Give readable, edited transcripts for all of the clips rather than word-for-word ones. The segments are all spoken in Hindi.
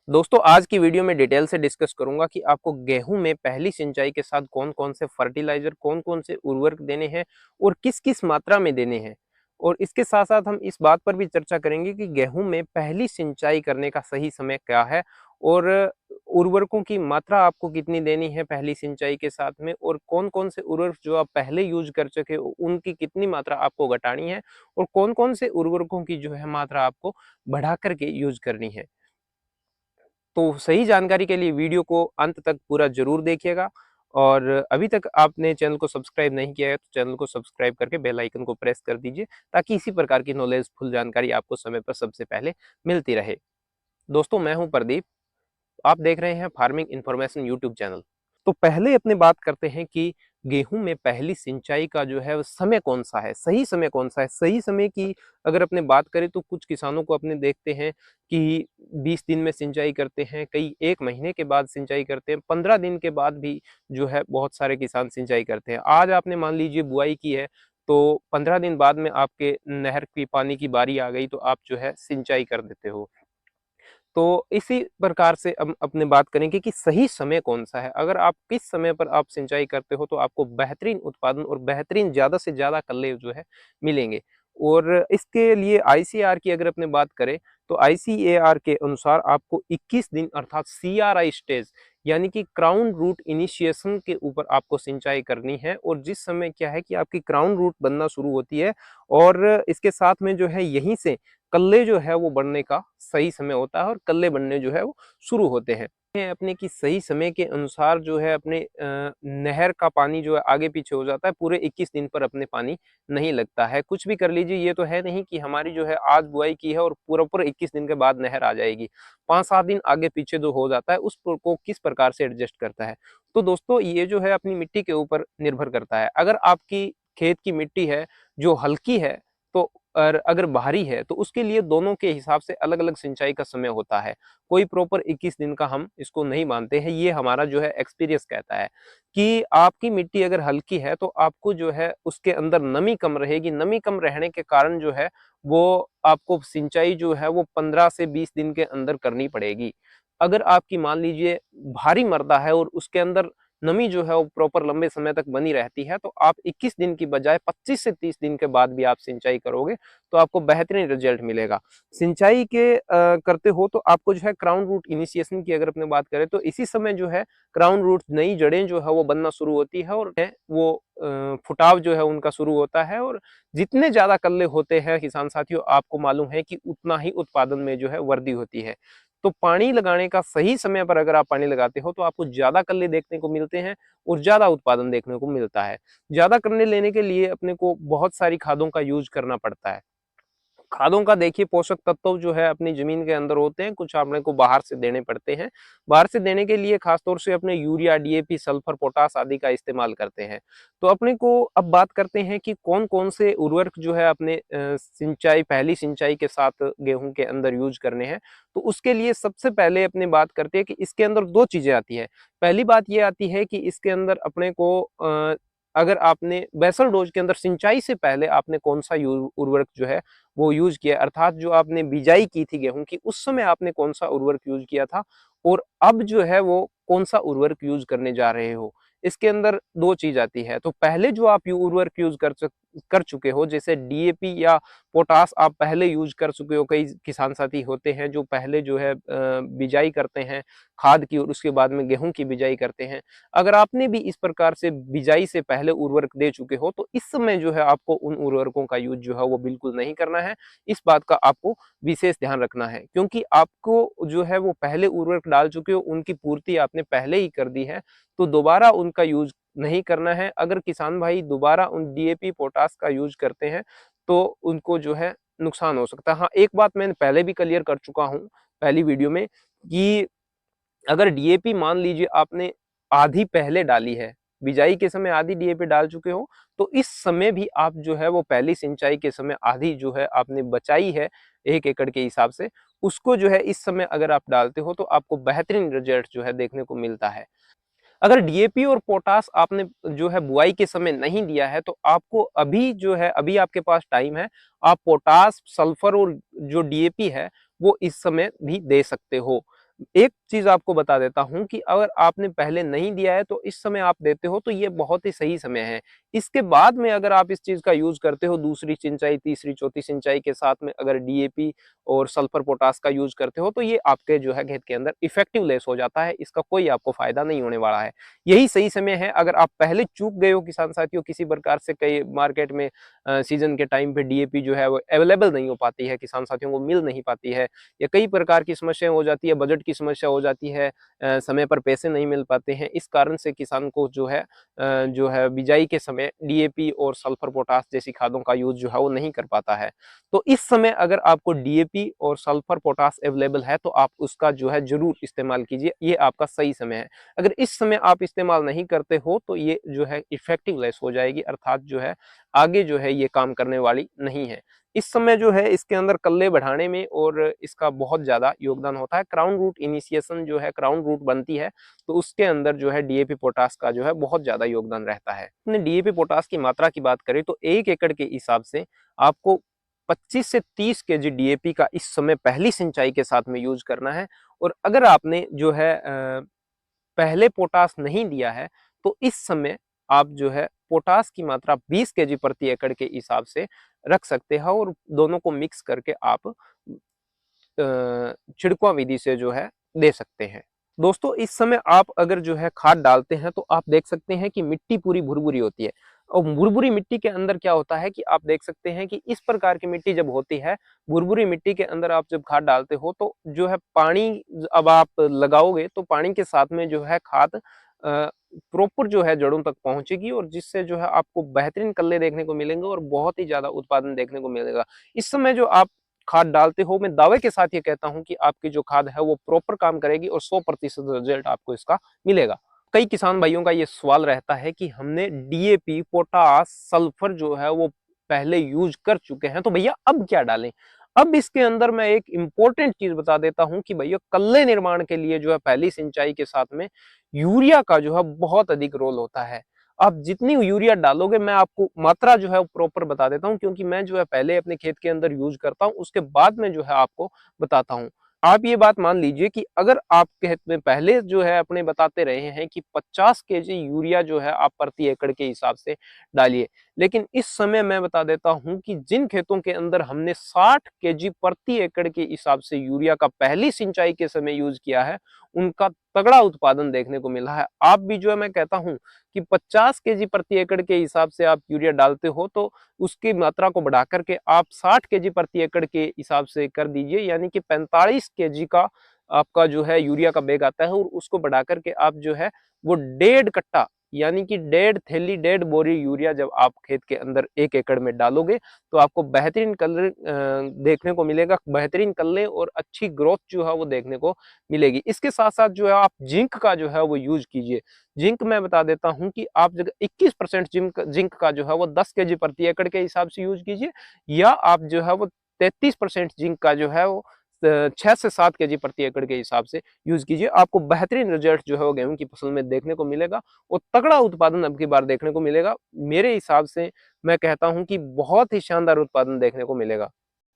दोस्तों आज की वीडियो में डिटेल से डिस्कस करूंगा कि आपको गेहूं में पहली सिंचाई के साथ कौन कौन से फर्टिलाइजर कौन कौन से उर्वरक देने हैं और किस किस मात्रा में देने हैं। और इसके साथ साथ हम इस बात पर भी चर्चा करेंगे कि गेहूं में पहली सिंचाई करने का सही समय क्या है और उर्वरकों की मात्रा आपको कितनी देनी है पहली सिंचाई के साथ में, और कौन कौन से उर्वरक जो आप पहले यूज कर चुके हो उनकी कितनी मात्रा आपको घटानी है और कौन कौन से उर्वरकों की जो है मात्रा आपको बढ़ा करके यूज करनी है। तो सही जानकारी के लिए वीडियो को अंत तक पूरा जरूर देखिएगा। और अभी तक आपने चैनल को सब्सक्राइब नहीं किया है तो चैनल को सब्सक्राइब करके बेल आइकन को प्रेस कर दीजिए ताकि इसी प्रकार की नॉलेजफुल जानकारी आपको समय पर सबसे पहले मिलती रहे। दोस्तों मैं हूं प्रदीप, आप देख रहे हैं फार्मिंग इंफॉर्मेशन यूट्यूब चैनल। तो पहले अपने बात करते हैं कि गेहूं में पहली सिंचाई का जो है वो समय कौन सा है, सही समय कौन सा है। सही समय की अगर अपने बात करें तो कुछ किसानों को अपने देखते हैं कि 20 दिन में सिंचाई करते हैं, कई 1 महीने के बाद सिंचाई करते हैं, 15 दिन के बाद भी जो है बहुत सारे किसान सिंचाई करते हैं। आज आपने मान लीजिए बुआई की है तो 15 दिन बाद में आपके नहर की पानी की बारी आ गई तो आप जो है सिंचाई कर देते हो। तो इसी प्रकार से हम अपने बात करेंगे कि सही समय कौन सा है। अगर आप किस समय पर आप सिंचाई करते हो तो आपको बेहतरीन उत्पादन और बेहतरीन ज्यादा से ज्यादा कल्ले जो है मिलेंगे। और इसके लिए आईसीएआर की अगर अपने बात करें तो आईसीएआर के अनुसार आपको 21 दिन अर्थात सीआरआई स्टेज यानी कि क्राउन रूट इनिशिएशन के ऊपर आपको सिंचाई करनी है। और जिस समय क्या है कि आपकी क्राउन रूट बनना शुरू होती है और इसके साथ में जो है यहीं से कल्ले जो है वो बढ़ने का सही समय होता है और कल्ले बनने जो है वो शुरू होते हैं। अपने की सही समय के अनुसार जो है अपने नहर का पानी जो है आगे पीछे हो जाता है, पूरे 21 दिन पर अपने पानी नहीं लगता है। कुछ भी कर लीजिए, ये तो है नहीं कि हमारी जो है आज बुआई की है और पूरा पूरा 21 दिन के बाद नहर आ जाएगी। 5-7 दिन आगे पीछे जो हो जाता है को किस प्रकार से एडजस्ट करता है। तो दोस्तों ये जो है अपनी मिट्टी के ऊपर निर्भर करता है। अगर आपकी खेत की मिट्टी है जो हल्की है तो और अगर भारी है तो उसके लिए दोनों के हिसाब से अलग अलग सिंचाई का समय होता है। कोई प्रॉपर 21 दिन का हम इसको नहीं मानते हैं, ये हमारा जो है एक्सपीरियंस कहता है कि आपकी मिट्टी अगर हल्की है तो आपको जो है उसके अंदर नमी कम रहेगी। नमी कम रहने के कारण जो है वो आपको सिंचाई जो है वो 15 से 20 दिन के अंदर करनी पड़ेगी। अगर आपकी मान लीजिए भारी मृदा है और उसके अंदर नमी जो है वो प्रॉपर लंबे समय तक बनी रहती है तो आप 21 दिन की बजाय 25 से 30 दिन के बाद भी आप सिंचाई करोगे तो आपको बेहतरीन रिजल्ट मिलेगा। सिंचाई के करते हो तो आपको जो है क्राउन रूट इनिशिएशन की अगर अपने बात करें तो इसी समय जो है क्राउन रूट नई जड़ें जो है वो बनना शुरू होती है और वो फुटाव जो है उनका शुरू होता है। और जितने ज्यादा कल्ले होते हैं किसान साथियों, आपको मालूम है कि उतना ही उत्पादन में जो है वृद्धि होती है। तो पानी लगाने का सही समय पर अगर आप पानी लगाते हो तो आपको ज्यादा कल्ले देखने को मिलते हैं और ज्यादा उत्पादन देखने को मिलता है। ज्यादा करने लेने के लिए अपने को बहुत सारी खादों का यूज करना पड़ता है। खादों का देखिए पोषक तत्व जो है अपनी जमीन के अंदर होते हैं, कुछ अपने को बाहर से देने पड़ते हैं। बाहर से देने के लिए खासतौर से अपने यूरिया, डीएपी, सल्फर, पोटास आदि का इस्तेमाल करते हैं। तो अपने को अब बात करते हैं कि कौन कौन से उर्वरक जो है अपने सिंचाई पहली सिंचाई के साथ गेहूं के अंदर यूज करने हैं। तो उसके लिए सबसे पहले अपने बात करते हैं कि इसके अंदर दो चीजें आती है। पहली बात ये आती है कि इसके अंदर अपने को अगर आपने बेसल डोज के अंदर सिंचाई से पहले आपने कौन सा उर्वरक जो है वो यूज किया, अर्थात जो आपने बिजाई की थी गेहूं की उस समय आपने कौन सा उर्वरक यूज किया था और अब जो है वो कौन सा उर्वरक यूज करने जा रहे हो। इसके अंदर दो चीज आती है। तो पहले जो आप उर्वरक यूज कर चुके हो जैसे डीएपी या पोटास आप पहले यूज कर चुके हो, कई किसान साथी होते हैं जो पहले जो है बिजाई करते हैं खाद की और उसके बाद में गेहूं की बिजाई करते हैं। अगर आपने भी इस प्रकार से बिजाई से पहले उर्वरक दे चुके हो तो इस समय जो है आपको उन उर्वरकों का यूज जो है वो बिल्कुल नहीं करना है। इस बात का आपको विशेष ध्यान रखना है क्योंकि आपको जो है वो पहले उर्वरक डाल चुके हो, उनकी पूर्ति आपने पहले ही कर दी है तो दोबारा उनका यूज नहीं करना है। अगर किसान भाई दोबारा उन डीएपी पोटास का यूज करते हैं तो उनको जो है नुकसान हो सकता है। हाँ, एक बात मैंने पहले भी क्लियर कर चुका हूं पहली वीडियो में कि अगर डीएपी मान लीजिए आपने आधी पहले डाली है, बिजाई के समय आधी डीएपी डाल चुके हो तो इस समय भी आप जो है वो पहली सिंचाई के समय आधी जो है आपने बचाई है 1 एकड़ के हिसाब से, उसको जो है इस समय अगर आप डालते हो तो आपको बेहतरीन रिजल्ट जो है देखने को मिलता है। अगर डीएपी और पोटास आपने जो है बुआई के समय नहीं दिया है तो आपको अभी जो है अभी आपके पास टाइम है, आप पोटास, सल्फर और जो डीएपी है वो इस समय भी दे सकते हो। एक चीज आपको बता देता हूं कि अगर आपने पहले नहीं दिया है तो इस समय आप देते हो तो ये बहुत ही सही समय है। इसके बाद में अगर आप इस चीज का यूज करते हो दूसरी सिंचाई, तीसरी, चौथी सिंचाई के साथ में अगर डीएपी और सल्फर पोटास का यूज करते हो तो ये आपके जो है खेत के अंदर इफेक्टिव लेस हो जाता है, इसका कोई आपको फायदा नहीं होने वाला है। यही सही समय है। अगर आप पहले चूक गए हो किसान साथियों किसी प्रकार से, कई मार्केट में सीजन के टाइम पे डीएपी जो है वो अवेलेबल नहीं हो पाती है, किसान साथियों को मिल नहीं पाती है, या कई प्रकार की समस्या हो जाती है, बजट की समस्या हो जाती है, समय पर पैसे नहीं मिल पाते हैं, इस कारण से किसान को जो है बिजाई के समय डीएपी और सल्फर पोटास जैसी खादों का यूज जो है वो नहीं कर पाता है। तो इस समय अगर आपको डीएपी और सल्फर पोटास अवेलेबल है तो आप उसका जो है जरूर इस्तेमाल कीजिए, ये आपका सही समय है। अगर इस समय आप इस्तेमाल नहीं करते हो तो ये जो है इफेक्टिव लेस हो जाएगी, अर्थात जो है आगे जो है ये काम करने वाली नहीं है। इस समय जो है इसके अंदर कल्ले बढ़ाने में और इसका बहुत ज्यादा योगदान होता है। क्राउन रूट इनिशिएशन जो है, क्राउन रूट बनती है तो उसके अंदर जो है डीएपी पोटास का जो है बहुत ज्यादा योगदान रहता है। अपने डीएपी पोटास की मात्रा की बात करें तो 1 एकड़ के हिसाब से आपको 25 से 30 केजी डीएपी का इस समय पहली सिंचाई के साथ में यूज करना है। और अगर आपने जो है पहले पोटास नहीं दिया है तो इस समय आप जो है पोटास की मात्रा 20 केजी प्रति एकड़ के हिसाब से रख सकते हैं और दोनों को मिक्स करके आप छिड़काव विधि से जो है दे सकते हैं। दोस्तों इस समय आप अगर जो है खाद डालते हैं तो आप देख सकते हैं कि मिट्टी पूरी भुरभुरी होती है, और भुरभुरी मिट्टी के अंदर क्या होता है कि आप देख सकते हैं कि इस प्रकार की मिट्टी जब होती है, भुरभुरी मिट्टी के अंदर आप जब खाद डालते हो तो जो है पानी अब आप लगाओगे तो पानी के साथ में जो है खाद प्रॉपर जो है जड़ों तक पहुंचेगी, और जिससे जो है आपको बेहतरीन कल्ले देखने को मिलेंगे और बहुत ही ज्यादा उत्पादन देखने को मिलेगा। इस समय जो आप खाद डालते हो, मैं दावे के साथ ये कहता हूं कि आपकी जो खाद है वो प्रॉपर काम करेगी और 100% रिजल्ट आपको इसका मिलेगा। कई किसान भाइयों का ये सवाल रहता है कि हमने डीएपी, पोटास, सल्फर जो है वो पहले यूज कर चुके हैं तो भैया अब क्या डालें। अब इसके अंदर मैं एक इंपॉर्टेंट चीज बता देता हूं कि भैया कल्ले निर्माण के लिए जो है पहली सिंचाई के साथ में यूरिया का जो है बहुत अधिक रोल होता है। आप जितनी यूरिया डालोगे, मैं आपको मात्रा जो है वो प्रॉपर बता देता हूँ क्योंकि मैं जो है पहले अपने खेत के अंदर यूज करता हूँ, उसके बाद में जो है आपको बताता हूँ। आप ये बात मान लीजिए कि अगर आप खेत में पहले जो है अपने बताते रहे हैं कि 50 केजी यूरिया जो है आप प्रति एकड़ के हिसाब से डालिए, लेकिन इस समय मैं बता देता हूं कि जिन खेतों के अंदर हमने 60 केजी प्रति एकड़ के हिसाब से यूरिया का पहली सिंचाई के समय यूज किया है, उनका तगड़ा उत्पादन देखने को मिला है। आप भी जो है मैं कहता हूं कि 50 केजी प्रति एकड़ के हिसाब से आप यूरिया डालते हो तो उसकी मात्रा को बढ़ा करके आप 60 केजी प्रति एकड़ के हिसाब से कर दीजिए, यानी कि 45 केजी का आपका जो है यूरिया का बैग आता है, और उसको बढ़ा करके आप जो है वो 1.5 कट्टा यानी कि 1.5 थैली, 1.5 बोरी यूरिया जब आप खेत के अंदर 1 एकड़ में डालोगे तो आपको बेहतरीन कलर देखने को मिलेगा, बेहतरीन कल्ले और अच्छी ग्रोथ जो है वो देखने को मिलेगी। इसके साथ साथ जो है आप जिंक का जो है वो यूज कीजिए। जिंक मैं बता देता हूं कि आप जगह 21% जिंक का जो है वो 10 केजी प्रति एकड़ के हिसाब से यूज कीजिए, या आप जो है वो 33% जिंक का जो है वो 6 से 7 केजी प्रति एकड़ के हिसाब से यूज कीजिए। आपको बेहतरीन रिजल्ट जो है वो गेहूं की फसल में देखने को मिलेगा और तगड़ा उत्पादन अब की बार देखने को मिलेगा। मेरे हिसाब से मैं कहता हूं कि बहुत ही शानदार उत्पादन देखने को मिलेगा।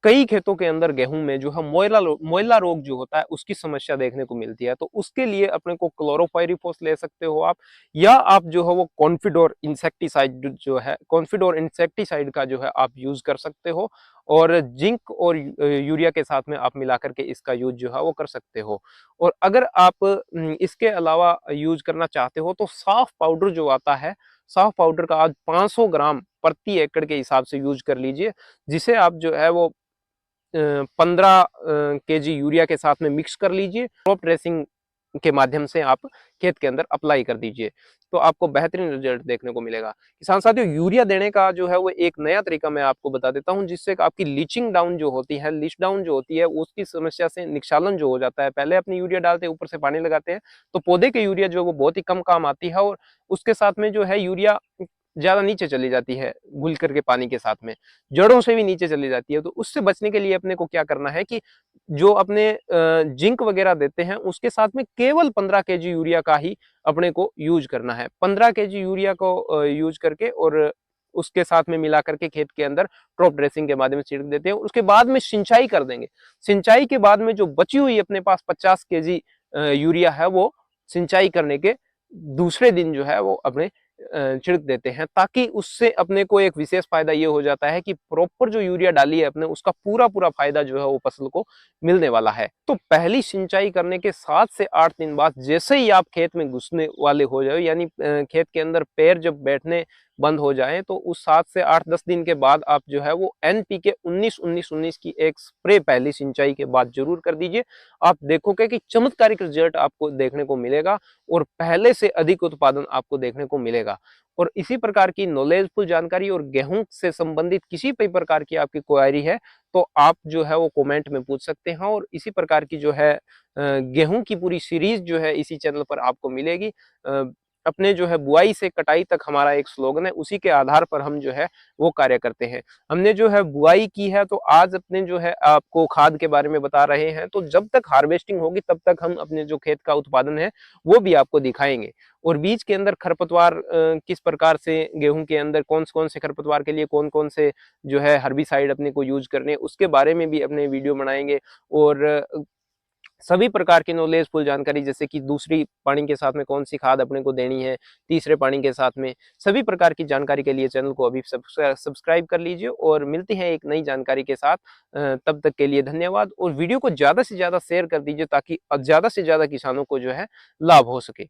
कई खेतों के अंदर गेहूं में जो है मोइला रोग जो होता है उसकी समस्या देखने को मिलती है, तो उसके लिए अपने को क्लोरोपाइरिफॉस ले सकते हो आप, या आप जो है वो कॉन्फिडोर इंसेक्टिसाइड का जो है आप यूज कर सकते हो, और जिंक और यूरिया के साथ में आप मिला करके इसका यूज जो है वो कर सकते हो। और अगर आप इसके अलावा यूज करना चाहते हो तो साफ पाउडर जो आता है, साफ पाउडर का आज 500 ग्राम प्रति एकड़ के हिसाब से यूज कर लीजिए, जिसे आप जो है वो 15 केजी यूरिया के साथ में मिक्स कर लीजिए, क्रॉप ड्रेसिंग के माध्यम से आप खेत के अंदर अप्लाई कर दीजिए, तो आपको बेहतरीन रिजल्ट देखने को मिलेगा। किसान साथियों, यूरिया देने का जो है वो एक नया तरीका मैं आपको बता देता हूं, जिससे आपकी लीचिंग डाउन जो होती है, लीच डाउन जो होती है, उसकी समस्या से निक्षालन जो हो जाता है। पहले अपनी यूरिया डालते हैं, ऊपर से पानी लगाते हैं, तो पौधे के यूरिया जो है वो बहुत ही कम काम आती है, और उसके साथ में जो है यूरिया ज्यादा नीचे चली जाती है, घुल करके पानी के साथ में जड़ों से भी नीचे चली जाती है। तो उससे बचने के लिए अपने को क्या करना है कि जो अपने जिंक वगैरह देते हैं उसके साथ में केवल 15 केजी यूरिया का ही अपने को यूज करना है। 15 केजी यूरिया को यूज करके और उसके साथ में मिला करके खेत के अंदर क्रॉप ड्रेसिंग के माध्यम से छिड़क देते हैं। उसके बाद में सिंचाई कर देंगे। सिंचाई के बाद में जो बची हुई अपने पास 50 केजी यूरिया है, वो सिंचाई करने के दूसरे दिन जो है वो अपने छिड़क देते हैं, ताकि उससे अपने को एक विशेष फायदा ये हो जाता है कि प्रॉपर जो यूरिया डाली है अपने, उसका पूरा पूरा फायदा जो है वो फसल को मिलने वाला है। तो पहली सिंचाई करने के 7 से 8 दिन बाद जैसे ही आप खेत में घुसने वाले हो जाए, यानी खेत के अंदर पैर जब बैठने बंद हो जाए, तो उस 7 से 8-10 दिन के बाद आप जो है वो NPK 19-19-19 की एक स्प्रे पहली सिंचाई के बाद जरूर कर दीजिए। आप देखोगे कि चमत्कारिक रिजल्ट आपको देखने को मिलेगा और पहले से अधिक उत्पादन आपको देखने को मिलेगा। और इसी प्रकार की नॉलेजफुल जानकारी और गेहूं से संबंधित किसी भी प्रकार की आपकी क्वेरी है, तो आप जो है वो कमेंट में पूछ सकते हैं। और इसी प्रकार की जो है गेहूं की पूरी सीरीज जो है इसी चैनल पर आपको मिलेगी। अपने जो है बुआई से कटाई तक हमारा एक स्लोगन है, उसी के आधार पर हम जो है वो कार्य करते हैं। हमने जो है बुआई की है, तो आज अपने जो है आपको खाद के बारे में बता रहे हैं, तो जब तक हार्वेस्टिंग होगी तब तक हम अपने जो खेत का उत्पादन है वो भी आपको दिखाएंगे। और बीज के अंदर खरपतवार किस प्रकार से, गेहूं के अंदर कौन से खरपतवार के लिए कौन से जो है हर्बिसाइड अपने को यूज करने, उसके बारे में भी अपने वीडियो बनाएंगे। और सभी प्रकार की नॉलेजफुल जानकारी, जैसे कि दूसरी पानी के साथ में कौन सी खाद अपने को देनी है, तीसरे पानी के साथ में, सभी प्रकार की जानकारी के लिए चैनल को अभी सब्सक्राइब कर लीजिए। और मिलते हैं एक नई जानकारी के साथ। तब तक के लिए धन्यवाद। और वीडियो को ज्यादा से ज्यादा शेयर कर दीजिए, ताकि ज्यादा से ज्यादा किसानों को जो है लाभ हो सके।